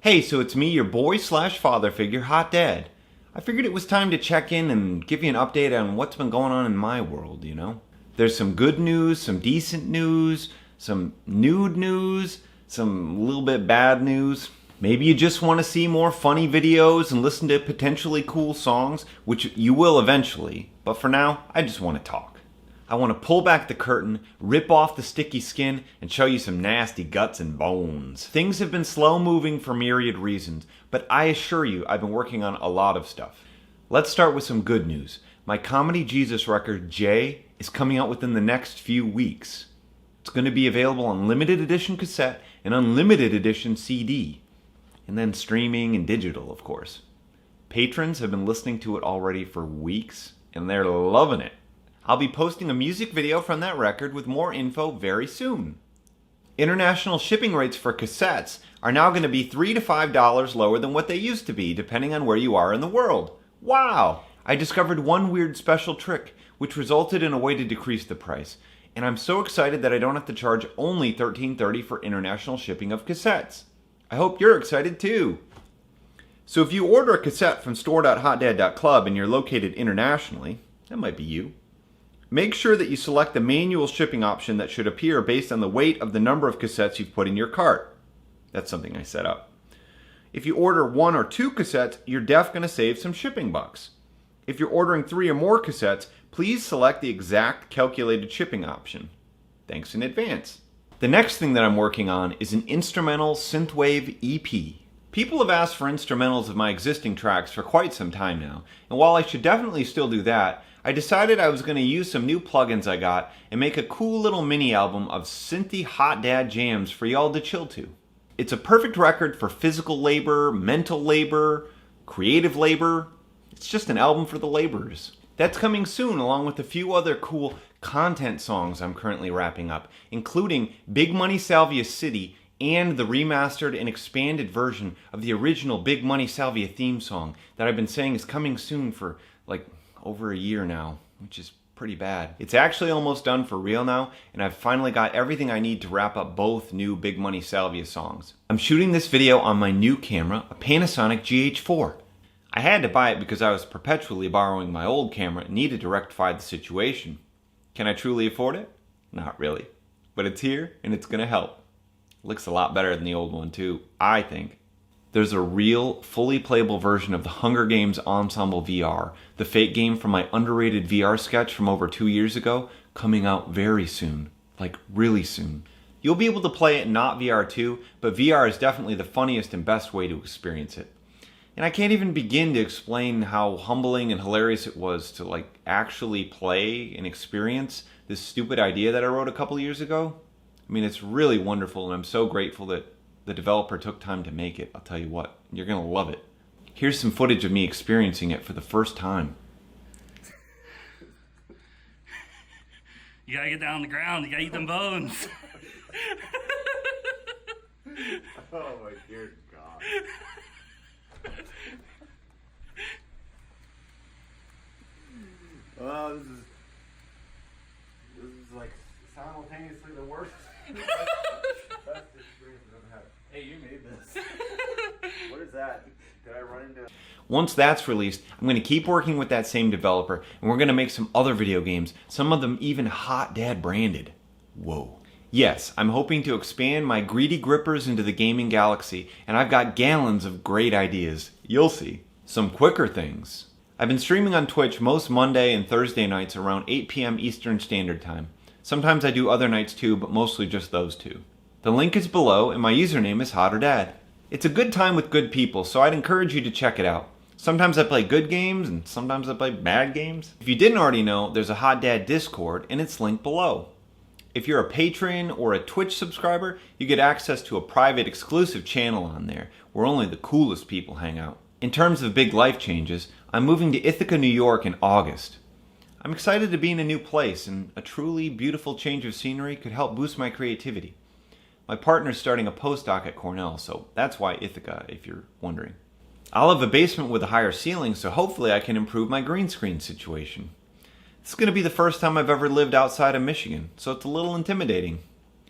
Hey, so it's me, your boy slash father figure, Hot Dad. I figured it was time to check in and give you an update on what's been going on in my world, you know? There's some good news, some decent news, some nude news, some little bit bad news. Maybe you just want to see more funny videos and listen to potentially cool songs, which you will eventually. But for now, I just want to talk. I want to pull back the curtain, rip off the sticky skin, and show you some nasty guts and bones. Things have been slow moving for myriad reasons, but I assure you I've been working on a lot of stuff. Let's start with some good news. My Comedy Jesus record, Jay, is coming out within the next few weeks. It's going to be available on limited edition cassette and unlimited edition CD. And then streaming and digital, of course. Patrons have been listening to it already for weeks, and they're loving it. I'll be posting a music video from that record with more info very soon. International shipping rates for cassettes are now going to be $3 to $5 lower than what they used to be, depending on where you are in the world. Wow! I discovered one weird special trick, which resulted in a way to decrease the price. And I'm so excited that I don't have to charge only $13.30 for international shipping of cassettes. I hope you're excited too. So if you order a cassette from store.hotdad.club and you're located internationally, that might be you. Make sure that you select the manual shipping option that should appear based on the weight of the number of cassettes you've put in your cart. That's something I set up. If you order 1 or 2 cassettes, you're definitely going to save some shipping bucks. If you're ordering 3 or more cassettes, please select the exact calculated shipping option. Thanks in advance. The next thing that I'm working on is an instrumental synthwave EP. People have asked for instrumentals of my existing tracks for quite some time now, and while I should definitely still do that, I decided I was going to use some new plugins I got and make a cool little mini album of synthy hot dad jams for y'all to chill to. It's a perfect record for physical labor, mental labor, creative labor. It's just an album for the laborers. That's coming soon, along with a few other cool content songs I'm currently wrapping up, including Big Money Salvia City and the remastered and expanded version of the original Big Money Salvia theme song that I've been saying is coming soon for over a year now, which is pretty bad. It's actually almost done for real now, and I've finally got everything I need to wrap up both new Big Money Salvia songs. I'm shooting this video on my new camera, a Panasonic GH4. I had to buy it because I was perpetually borrowing my old camera and needed to rectify the situation. Can I truly afford it? Not really. But it's here, and it's gonna help. Looks a lot better than the old one too, I think. There's a real, fully playable version of the Hunger Games Ensemble VR, the Fate game from my underrated VR sketch from over 2 years ago, coming out very soon. Like, really soon. You'll be able to play it not VR too, but VR is definitely the funniest and best way to experience it. And I can't even begin to explain how humbling and hilarious it was to actually play and experience this stupid idea that I wrote a couple years ago. I mean, it's really wonderful, and I'm so grateful that the developer took time to make it. I'll tell you what, you're gonna love it. Here's some footage of me experiencing it for the first time. You gotta get down on the ground, you gotta eat them bones. Oh my dear God. Oh, this is like simultaneously the worst. Best experience I've ever had. Hey, you made this. What is that? Did I run into... Once that's released, I'm going to keep working with that same developer, and we're going to make some other video games, some of them even Hot Dad branded. Whoa. Yes, I'm hoping to expand my greedy grippers into the gaming galaxy, and I've got gallons of great ideas. You'll see. Some quicker things. I've been streaming on Twitch most Monday and Thursday nights around 8 p.m. Eastern Standard Time. Sometimes I do other nights too, but mostly just those two. The link is below, and my username is HotterDad. It's a good time with good people, so I'd encourage you to check it out. Sometimes I play good games, and sometimes I play bad games. If you didn't already know, there's a Hot Dad Discord, and it's linked below. If you're a patron or a Twitch subscriber, you get access to a private exclusive channel on there, where only the coolest people hang out. In terms of big life changes, I'm moving to Ithaca, New York in August. I'm excited to be in a new place, and a truly beautiful change of scenery could help boost my creativity. My partner's starting a postdoc at Cornell, so that's why Ithaca, if you're wondering. I'll have a basement with a higher ceiling, so hopefully I can improve my green screen situation. This is going to be the first time I've ever lived outside of Michigan, so it's a little intimidating.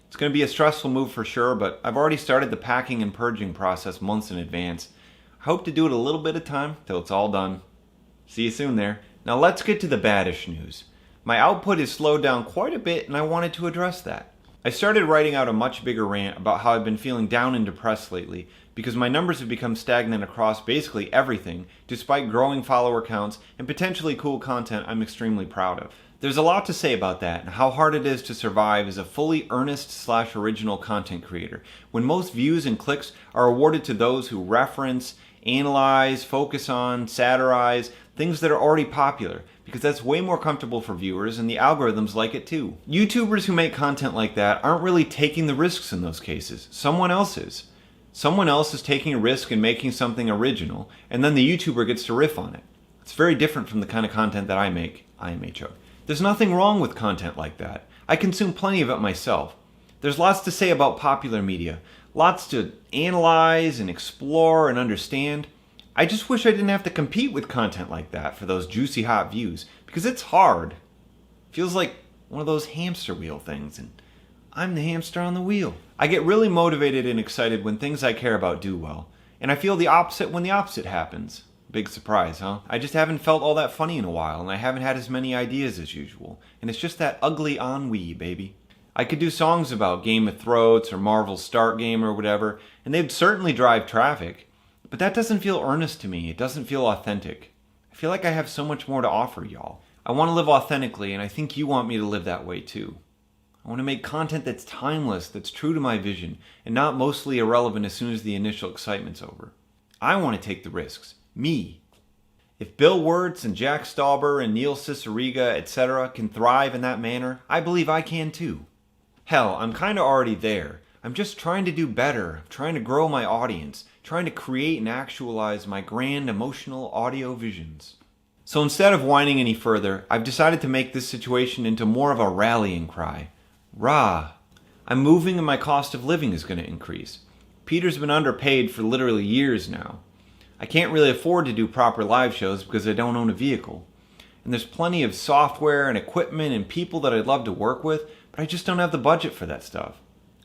It's going to be a stressful move for sure, but I've already started the packing and purging process months in advance. I hope to do it a little bit of time till it's all done. See you soon there. Now let's get to the baddish news. My output has slowed down quite a bit and I wanted to address that. I started writing out a much bigger rant about how I've been feeling down and depressed lately because my numbers have become stagnant across basically everything despite growing follower counts and potentially cool content I'm extremely proud of. There's a lot to say about that and how hard it is to survive as a fully earnest/original content creator when most views and clicks are awarded to those who reference, analyze, focus on, satirize things that are already popular, because that's way more comfortable for viewers and the algorithms like it too. YouTubers who make content like that aren't really taking the risks in those cases. Someone else is. Someone else is taking a risk and making something original, and then the YouTuber gets to riff on it. It's very different from the kind of content that I make, IMHO. There's nothing wrong with content like that. I consume plenty of it myself. There's lots to say about popular media, lots to analyze and explore and understand. I just wish I didn't have to compete with content like that for those juicy hot views, because it's hard. Feels like one of those hamster wheel things, and I'm the hamster on the wheel. I get really motivated and excited when things I care about do well, and I feel the opposite when the opposite happens. Big surprise, huh? I just haven't felt all that funny in a while, and I haven't had as many ideas as usual, and it's just that ugly ennui, baby. I could do songs about Game of Thrones or Marvel's Start Game or whatever, and they'd certainly drive traffic. But that doesn't feel earnest to me. It doesn't feel authentic. I feel like I have so much more to offer y'all. I want to live authentically, and I think you want me to live that way too. I want to make content that's timeless, that's true to my vision, and not mostly irrelevant as soon as the initial excitement's over. I want to take the risks. Me. If Bill Wirtz and Jack Stauber and Neil Cicierega, etc. can thrive in that manner, I believe I can too. Hell, I'm kinda already there. I'm just trying to do better, trying to grow my audience, trying to create and actualize my grand emotional audio visions. So instead of whining any further, I've decided to make this situation into more of a rallying cry. Rah! I'm moving and my cost of living is going to increase. Peter's been underpaid for literally years now. I can't really afford to do proper live shows because I don't own a vehicle. And there's plenty of software and equipment and people that I'd love to work with, but I just don't have the budget for that stuff.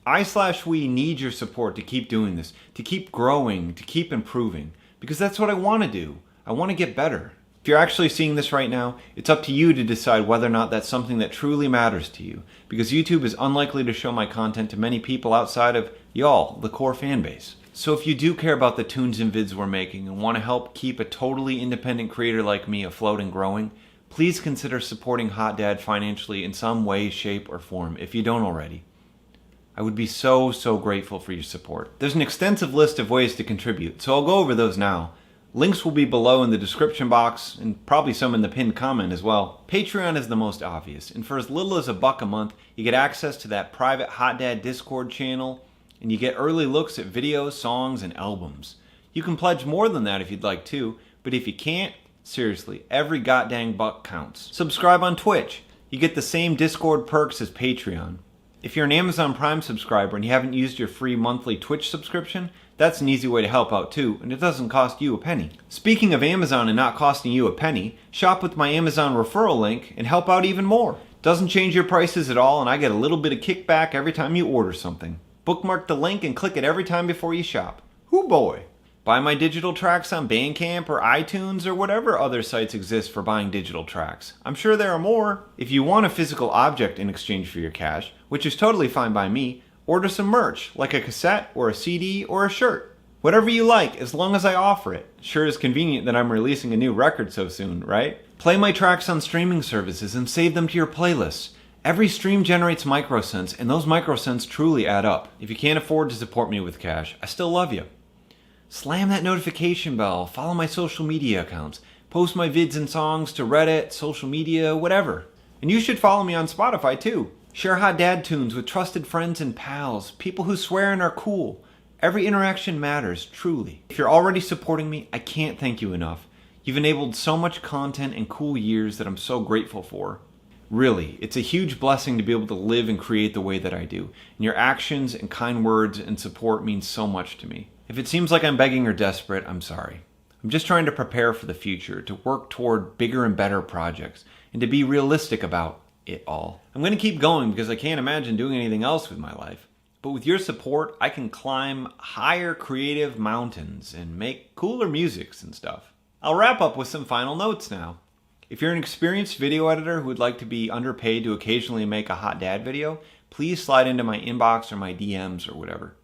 I/we need your support to keep doing this, to keep growing, to keep improving, because that's what I want to do. I want to get better. If you're actually seeing this right now, it's up to you to decide whether or not that's something that truly matters to you, because YouTube is unlikely to show my content to many people outside of y'all, the core fan base. So if you do care about the tunes and vids we're making and want to help keep a totally independent creator like me afloat and growing, please consider supporting Hot Dad financially in some way, shape, or form if you don't already. I would be so grateful for your support. There's an extensive list of ways to contribute, so I'll go over those now. Links will be below in the description box, and probably some in the pinned comment as well. Patreon is the most obvious, and for as little as $1 a month, you get access to that private Hot Dad Discord channel, and you get early looks at videos, songs, and albums. You can pledge more than that if you'd like to, but if you can't, seriously, every goddamn buck counts. Subscribe on Twitch. You get the same Discord perks as Patreon. If you're an Amazon Prime subscriber and you haven't used your free monthly Twitch subscription, that's an easy way to help out too, and it doesn't cost you a penny. Speaking of Amazon and not costing you a penny, shop with my Amazon referral link and help out even more. Doesn't change your prices at all, and I get a little bit of kickback every time you order something. Bookmark the link and click it every time before you shop. Hoo boy! Buy my digital tracks on Bandcamp or iTunes or whatever other sites exist for buying digital tracks. I'm sure there are more. If you want a physical object in exchange for your cash, which is totally fine by me, order some merch, like a cassette or a CD or a shirt. Whatever you like, as long as I offer it. Sure is convenient that I'm releasing a new record so soon, right? Play my tracks on streaming services and save them to your playlists. Every stream generates microcents, and those microcents truly add up. If you can't afford to support me with cash, I still love you. Slam that notification bell, follow my social media accounts, post my vids and songs to Reddit, social media, whatever. And you should follow me on Spotify too. Share Hot Dad tunes with trusted friends and pals, people who swear and are cool. Every interaction matters, truly. If you're already supporting me, I can't thank you enough. You've enabled so much content and cool years that I'm so grateful for. Really, it's a huge blessing to be able to live and create the way that I do. And your actions and kind words and support mean so much to me. If it seems like I'm begging or desperate, I'm sorry. I'm just trying to prepare for the future, to work toward bigger and better projects, and to be realistic about it all. I'm going to keep going because I can't imagine doing anything else with my life. But with your support, I can climb higher creative mountains and make cooler musics and stuff. I'll wrap up with some final notes now. If you're an experienced video editor who would like to be underpaid to occasionally make a hot dad video, please slide into my inbox or my DMs or whatever.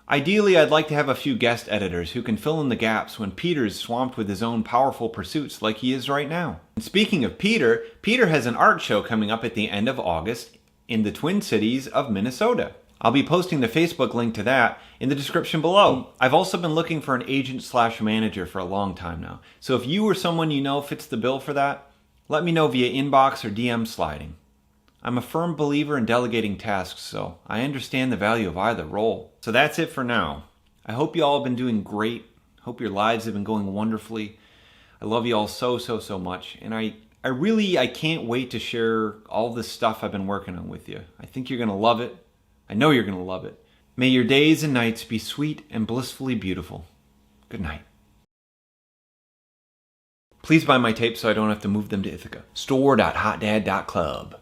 Ideally, I'd like to have a few guest editors who can fill in the gaps when Peter's swamped with his own powerful pursuits like he is right now. And speaking of Peter, Peter has an art show coming up at the end of August in the Twin Cities of Minnesota. I'll be posting the Facebook link to that in the description below. I've also been looking for an agent/manager for a long time now. So if you or someone you know fits the bill for that, let me know via inbox or DM sliding. I'm a firm believer in delegating tasks, so I understand the value of either role. So that's it for now. I hope you all have been doing great. Hope your lives have been going wonderfully. I love you all so much. And I can't wait to share all this stuff I've been working on with you. I think you're going to love it. I know you're going to love it. May your days and nights be sweet and blissfully beautiful. Good night. Please buy my tapes so I don't have to move them to Ithaca. Store.hotdad.club.